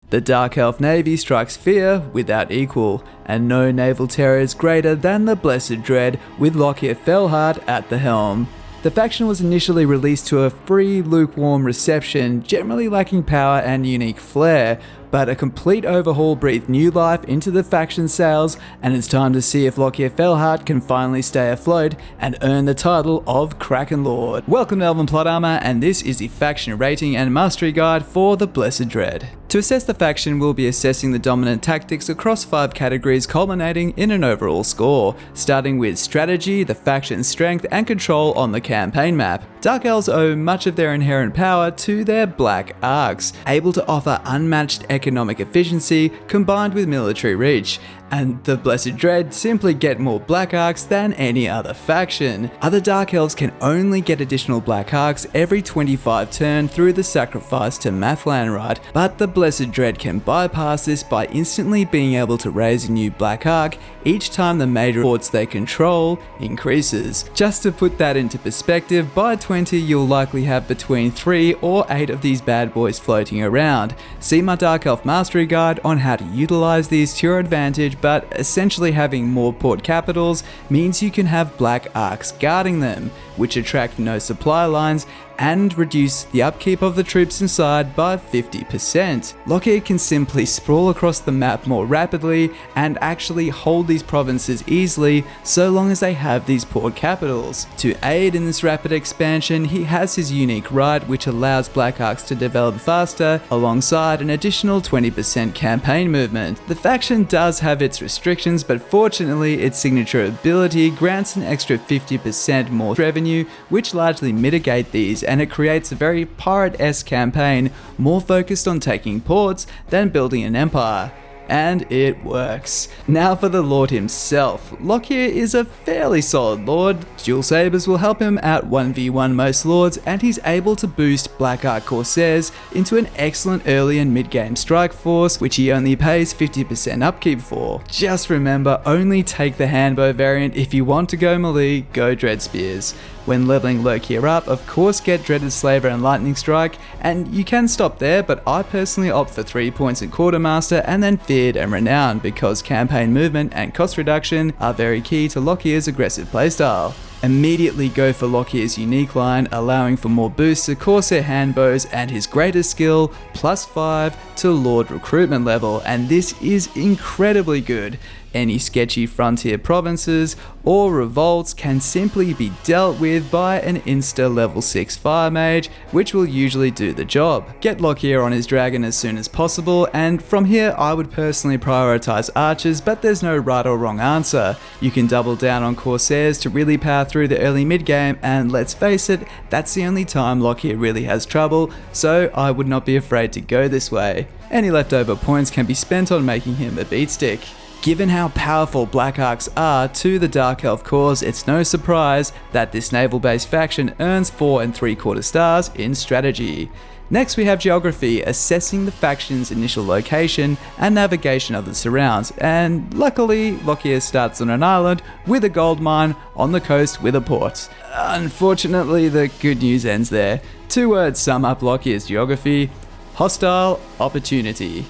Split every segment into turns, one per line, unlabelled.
The Dark Elf Navy strikes fear without equal, and no naval terror is greater than the Blessed Dread with Lokhir Fellheart at the helm. The faction was initially released to a free, lukewarm reception, generally lacking power and unique flair, but a complete overhaul breathed new life into the faction sails, and it's time to see if Lokhir Fellheart can finally stay afloat and earn the title of Kraken Lord. Welcome to Elven Plot Armor, and this is the faction rating and mastery guide for the Blessed Dread. To assess the faction, we'll be assessing the dominant tactics across 5 categories, culminating in an overall score, starting with strategy, the faction's strength, and control on the campaign map. Dark Elves owe much of their inherent power to their black arcs, able to offer unmatched economic efficiency combined with military reach, and the Blessed Dread simply get more black arcs than any other faction. Other Dark Elves can only get additional black arcs every 25 turn through the sacrifice to Mathlan rite, but the Blessed Dread can bypass this by instantly being able to raise a new black arc each time the major ports they control increases. Just to put that into perspective, by 20 you'll likely have between 3 or 8 of these bad boys floating around. See my Dark Elf Mastery Guide on how to utilize these to your advantage, but essentially having more port capitals means you can have black arcs guarding them, which attract no supply lines and reduce the upkeep of the troops inside by 50%. Lokihr can simply sprawl across the map more rapidly and actually hold these provinces easily so long as they have these port capitals. To aid in this rapid expansion, he has his unique rite which allows black arcs to develop faster alongside an additional 20% campaign movement. The faction does have its restrictions, but fortunately its signature ability grants an extra 50% more revenue, which largely mitigate these, and it creates a very pirate-esque campaign more focused on taking ports than building an empire. And it works. Now for the Lord himself. Lokihr is a fairly solid Lord. Dual Sabers will help him out 1v1 most Lords, and he's able to boost Black Ark Corsairs into an excellent early and mid-game strike force, which he only pays 50% upkeep for. Just remember, only take the handbow variant. If you want to go melee, go Dread Spears. When leveling Lokihr up, of course get Dreaded Slaver and Lightning Strike, and you can stop there, but I personally opt for 3 points in Quartermaster and then Feared and Renowned because campaign movement and cost reduction are very key to Lokhir's aggressive playstyle. Immediately go for Lokhir's unique line, allowing for more boosts to Corsair handbows and his greatest skill, +5 to Lord recruitment level, and this is incredibly good. Any sketchy frontier provinces or revolts can simply be dealt with by an insta level 6 fire mage, which will usually do the job. Get Lokihr on his dragon as soon as possible, and from here I would personally prioritize archers, but there's no right or wrong answer. You can double down on Corsairs to really power through the early mid game, and let's face it, that's the only time Lokihr really has trouble, so I would not be afraid to go this way. Any leftover points can be spent on making him a beatstick. Given how powerful Black Arcs are to the Dark Elf cause, it's no surprise that this naval-based faction earns 4 3/4 stars in strategy. Next we have geography, assessing the faction's initial location and navigation of the surrounds, and luckily Lokihr starts on an island with a gold mine on the coast with a port. Unfortunately, the good news ends there. 2 words sum up Lokhir's geography: hostile opportunity.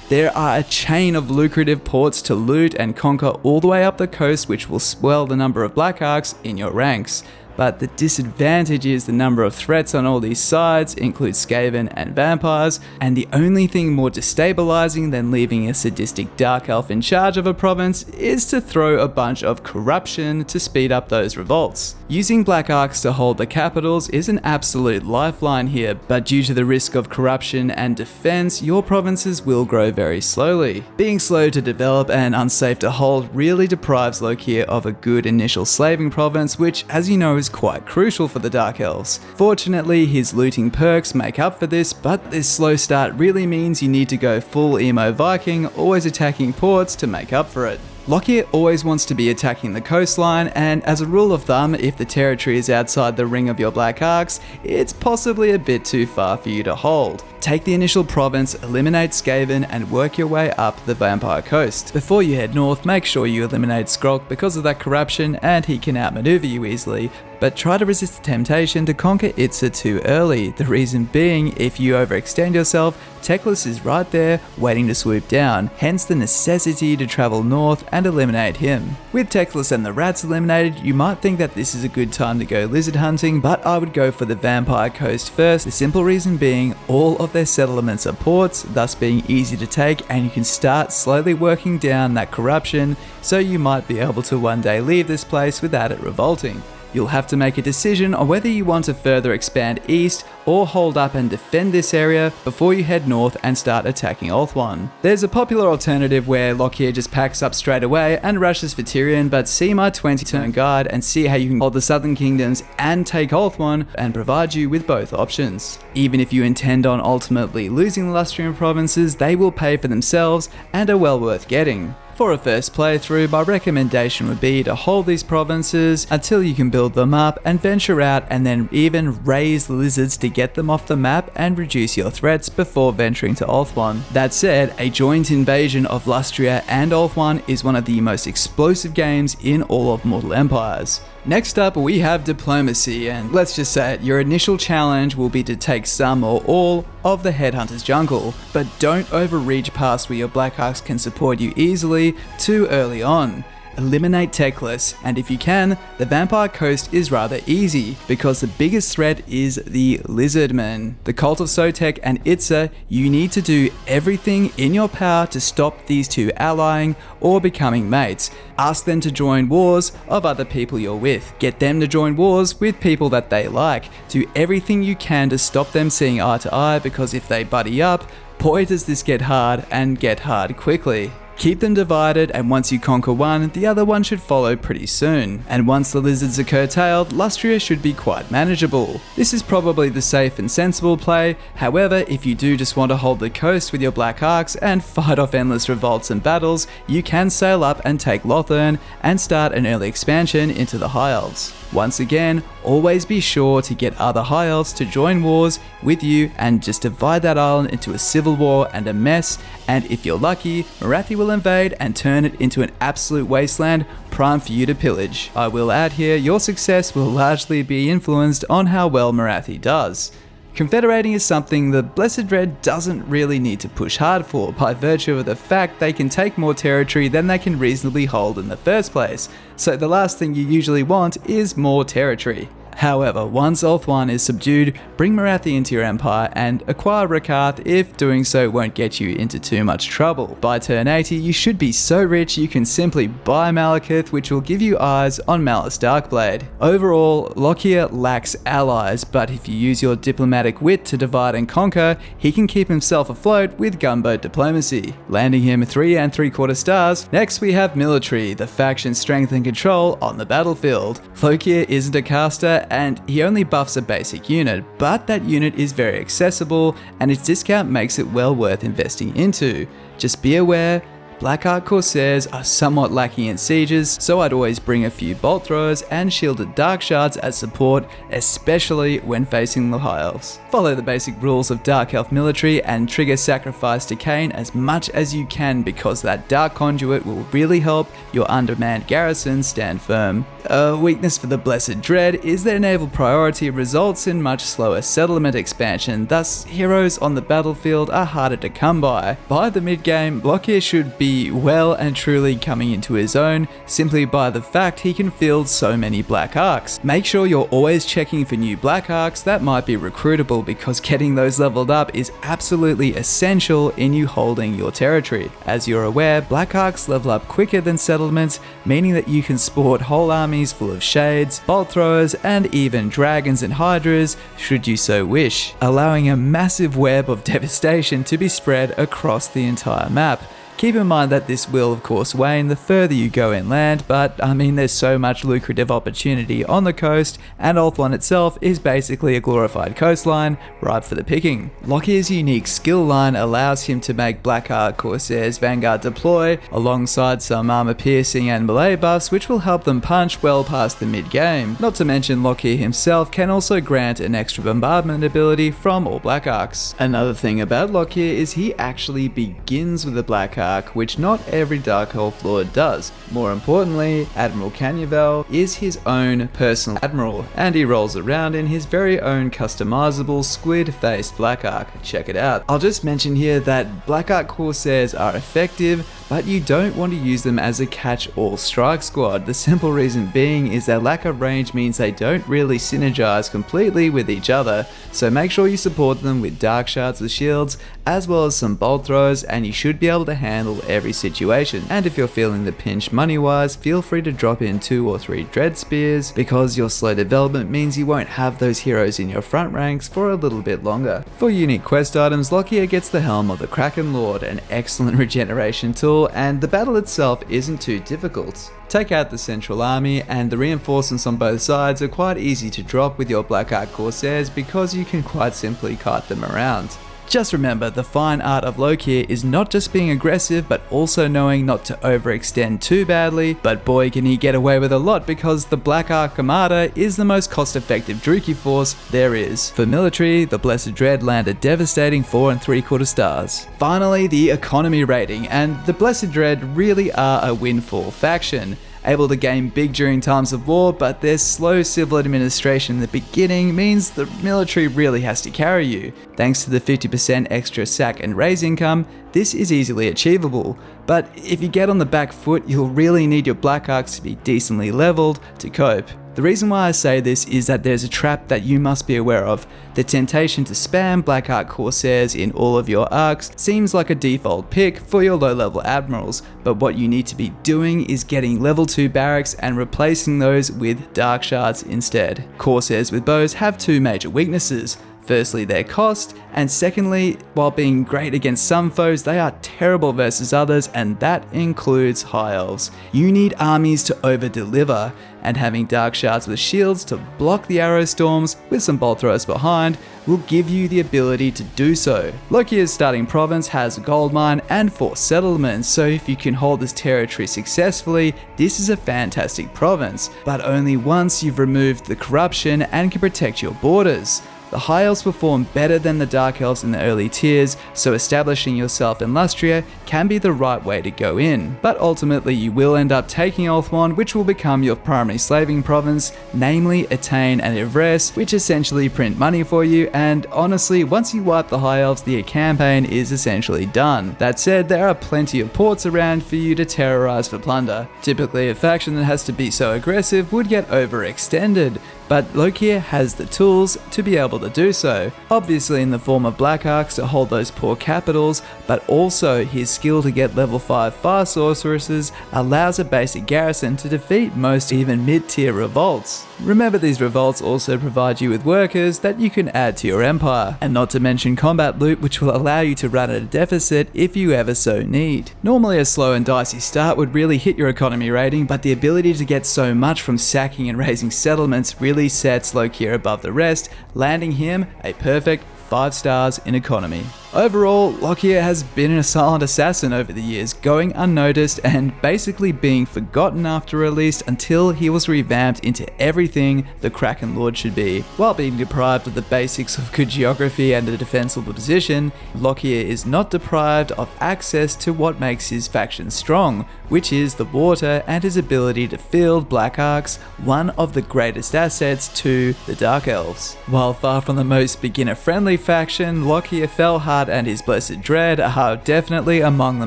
There are a chain of lucrative ports to loot and conquer all the way up the coast, which will swell the number of Black Arcs in your ranks. But the disadvantage is the number of threats on all these sides include Skaven and vampires, and the only thing more destabilizing than leaving a sadistic Dark Elf in charge of a province is to throw a bunch of corruption to speed up those revolts. Using Black Arcs to hold the capitals is an absolute lifeline here, but due to the risk of corruption and defense, your provinces will grow very slowly. Being slow to develop and unsafe to hold really deprives Lokihr of a good initial slaving province, which, as you know, is quite crucial for the Dark Elves. Fortunately, his looting perks make up for this, but this slow start really means you need to go full emo Viking, always attacking ports to make up for it. Lokihr always wants to be attacking the coastline, and as a rule of thumb, if the territory is outside the ring of your Black Arcs, it's possibly a bit too far for you to hold. Take the initial province, eliminate Skaven, and work your way up the Vampire Coast. Before you head north, make sure you eliminate Skrulk because of that corruption and he can outmaneuver you easily, but try to resist the temptation to conquer Itza too early. The reason being, if you overextend yourself, Teclis is right there waiting to swoop down, hence the necessity to travel north and eliminate him. With Teclis and the rats eliminated, you might think that this is a good time to go lizard hunting, but I would go for the Vampire Coast first, the simple reason being all of their settlements are ports, thus being easy to take, and you can start slowly working down that corruption, so you might be able to one day leave this place without it revolting. You'll have to make a decision on whether you want to further expand east or hold up and defend this area before you head north and start attacking Ulthuan. There's a popular alternative where Lokihr just packs up straight away and rushes for Tyrion, but see my 20 turn guide and see how you can hold the southern kingdoms and take Ulthuan and provide you with both options. Even if you intend on ultimately losing the Lustrian provinces, they will pay for themselves and are well worth getting. For a first playthrough, my recommendation would be to hold these provinces until you can build them up and venture out, and then even raise the lizards to get them off the map and reduce your threats before venturing to Ulthuan. That said, a joint invasion of Lustria and Ulthuan is one of the most explosive games in all of Mortal Empires. Next up, we have Diplomacy, and let's just say it, your initial challenge will be to take some or all of the Headhunter's jungle, but don't overreach past where your Black Arcs can support you easily too early on. Eliminate Teclis, and if you can, the Vampire Coast is rather easy, because the biggest threat is the Lizardmen. The Cult of Sotek and Itza, you need to do everything in your power to stop these two allying or becoming mates. Ask them to join wars of other people you're with. Get them to join wars with people that they like. Do everything you can to stop them seeing eye to eye, because if they buddy up, boy does this get hard, and get hard quickly. Keep them divided, and once you conquer one, the other one should follow pretty soon. And once the lizards are curtailed, Lustria should be quite manageable. This is probably the safe and sensible play. However, if you do just want to hold the coast with your Black Arcs and fight off endless revolts and battles, you can sail up and take Lothern and start an early expansion into the High Elves. Once again, always be sure to get other High Elves to join wars with you and just divide that island into a civil war and a mess, and if you're lucky, Morathi will invade and turn it into an absolute wasteland prime for you to pillage. I will add here, your success will largely be influenced on how well Morathi does. Confederating is something the Blessed Dread doesn't really need to push hard for, by virtue of the fact they can take more territory than they can reasonably hold in the first place, so the last thing you usually want is more territory. However, once Ulthuan is subdued, bring Morathi into your empire and acquire Rakarth if doing so won't get you into too much trouble. By turn 80, you should be so rich you can simply buy Malekith, which will give you eyes on Malus Darkblade. Overall, Lokihr lacks allies, but if you use your diplomatic wit to divide and conquer, he can keep himself afloat with gunboat diplomacy, landing him 3 3/4 stars. Next we have Military, the faction strength and control on the battlefield. Lokihr isn't a caster, and he only buffs a basic unit, but that unit is very accessible and its discount makes it well worth investing into. Just be aware, Black Arc Corsairs are somewhat lacking in sieges, so I'd always bring a few bolt throwers and shielded Darkshards as support, especially when facing the High Elves. Follow the basic rules of Dark Elf Military and trigger Sacrifice to Cain as much as you can, because that Dark Conduit will really help your undermanned garrison stand firm. A weakness for the Blessed Dread is their naval priority results in much slower settlement expansion, thus heroes on the battlefield are harder to come by. By the mid-game, Lokihr should be well and truly coming into his own, simply by the fact he can field so many Black Arcs. Make sure you're always checking for new Black Arcs that might be recruitable, because getting those leveled up is absolutely essential in you holding your territory. As you're aware, Black Arcs level up quicker than settlements, meaning that you can sport whole armies full of shades, bolt throwers, and even dragons and hydras should you so wish, allowing a massive web of devastation to be spread across the entire map. Keep in mind that this will of course wane the further you go inland, but I mean there's so much lucrative opportunity on the coast, and Ulthuan itself is basically a glorified coastline, ripe for the picking. Lokhir's unique skill line allows him to make Blackheart Corsairs Vanguard deploy, alongside some armor piercing and melee buffs which will help them punch well past the mid-game. Not to mention Lokihr himself can also grant an extra bombardment ability from all Black Arcs. Another thing about Lokihr is he actually begins with a Black Arc, which not every Dark Elf Lord does. More importantly, Admiral Naval is his own personal admiral, and he rolls around in his very own customizable squid-faced Black Arc. Check it out. I'll just mention here that Black Arc Corsairs are effective, but you don't want to use them as a catch-all strike squad. The simple reason being is their lack of range means they don't really synergize completely with each other, so make sure you support them with Darkshards with shields, as well as some bolt throws, and you should be able to handle every situation. And if you're feeling the pinch money-wise, feel free to drop in 2 or 3 Dread Spears, because your slow development means you won't have those heroes in your front ranks for a little bit longer. For unique quest items, Lokihr gets the helm of the Kraken Lord, an excellent regeneration tool, and the battle itself isn't too difficult. Take out the central army, and the reinforcements on both sides are quite easy to drop with your Black Arc Corsairs because you can quite simply cart them around. Just remember, the fine art of Lokihr is not just being aggressive, but also knowing not to overextend too badly, but boy can he get away with a lot because the Black Arc Armada is the most cost-effective Druchii force there is. For military, the Blessed Dread land a devastating 4 3/4 stars. Finally, the economy rating, and the Blessed Dread really are a windfall faction. Able to game big during times of war, but their slow civil administration in the beginning means the military really has to carry you. Thanks to the 50% extra sack and raise income, this is easily achievable, but if you get on the back foot, you'll really need your Black Arcs to be decently leveled to cope. The reason why I say this is that there's a trap that you must be aware of. The temptation to spam Black Arc Corsairs in all of your arcs seems like a default pick for your low level admirals, but what you need to be doing is getting level 2 barracks and replacing those with Darkshards instead. Corsairs with bows have 2 major weaknesses. Firstly, their cost, and secondly, while being great against some foes, they are terrible versus others, and that includes High Elves. You need armies to over-deliver, and having Darkshards with shields to block the arrow storms with some bolt throws behind will give you the ability to do so. Lokihr's starting province has a gold mine and 4 settlements, so if you can hold this territory successfully, this is a fantastic province, but only once you've removed the corruption and can protect your borders. The High Elves perform better than the Dark Elves in the early tiers, so establishing yourself in Lustra can be the right way to go in. But ultimately you will end up taking Ulthuan, which will become your primary slaving province, namely Attain and Ivres, which essentially print money for you, and honestly, once you wipe the High Elves, the campaign is essentially done. That said, there are plenty of ports around for you to terrorize for plunder. Typically a faction that has to be so aggressive would get overextended, but Lokihr has the tools to be able to do so, obviously in the form of Black Arcs to hold those poor capitals, but also his skill to get level 5 fire sorceresses allows a basic garrison to defeat most even mid-tier revolts. Remember, these revolts also provide you with workers that you can add to your empire, and not to mention combat loot, which will allow you to run at a deficit if you ever so need. Normally a slow and dicey start would really hit your economy rating, but the ability to get so much from sacking and raising settlements really sets Lokihr above the rest, landing him a perfect 5 stars in economy. Overall, Lokihr has been a silent assassin over the years, going unnoticed and basically being forgotten after release until he was revamped into everything the Kraken Lord should be. While being deprived of the basics of good geography and a defensible position, Lokihr is not deprived of access to what makes his faction strong, which is the water and his ability to field Black Arcs, one of the greatest assets to the Dark Elves. While far from the most beginner-friendly faction, Lokhir Fellheart and his Blessed Dread are definitely among the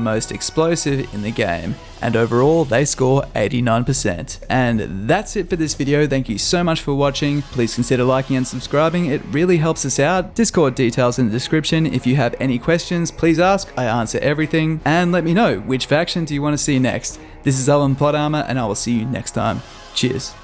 most explosive in the game, and overall they score 89%. And that's it for this video. Thank you so much for watching. Please consider liking and subscribing, it really helps us out. Discord details in the description. If you have any questions, please ask, I answer everything, and let me know which faction do you want to see next. This is Plot Armor, and I will see you next time. Cheers.